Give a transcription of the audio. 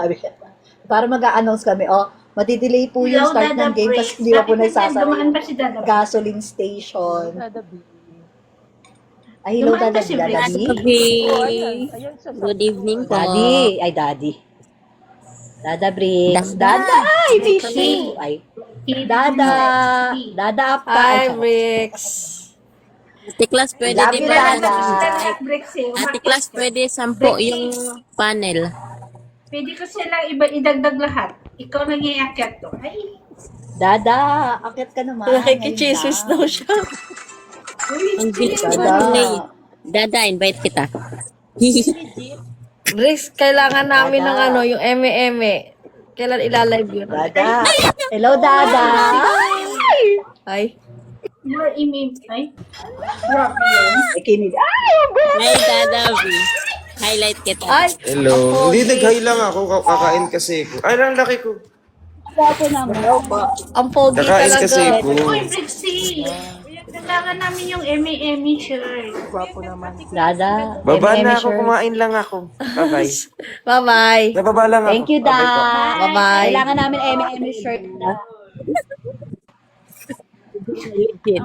Sabi niya. Para mag-a-announce kami, madidelay po yung Hello, start ng Dada game Break. kasi hindi pa po Dumaan nagsasara ba si Dada Break? gasoline station. Dada B. Ay, hello, Dumaan ba Dada si Dada Break? B. Gabi. Oh, ayan siya. Good evening po. Daddy. Ay, Daddy. Dada Bricks. Dada. Dada. Ay, miss you. Ay, Dada. Dada Apta. Hi, Ay, charot. Bricks. Ate Class, pwede Love di you, ba? Dada. Dada Break Ate Class, pwede 10 yung panel. Pwede ko sila idagdag lahat. Ikaw lang iakyat to. Ay, Dada, akit ka naman. Nakikichismis daw siya. Ang bilis Dada. ba delay? Dada, invite kita. Bricks, kailangan namin ng yung eme-eme. Kailan ilalive yun? Dada. Hello, Dada. Ay. your image. Ay, grabe yun. Ay, kinig. Ay, Hi, Dada V. Highlight kita. Ay, Hello. Hindi, nag-hi lang ako. Kakain kasi ko. Ay, ang laki ko. Gwapo naman. ang pogi Kakain talaga. kasi ko. Uy, Brixie. Kailangan namin yung Emmy shirt. Gwapo naman. Dada. Baba Eme, na eme ako, shirt. kumain lang ako. Bye-bye. Bye-bye. Nababa lang ako. Thank you, Bye-bye po. Dad. Bye-bye. Kailangan namin eme shirt na. Legit.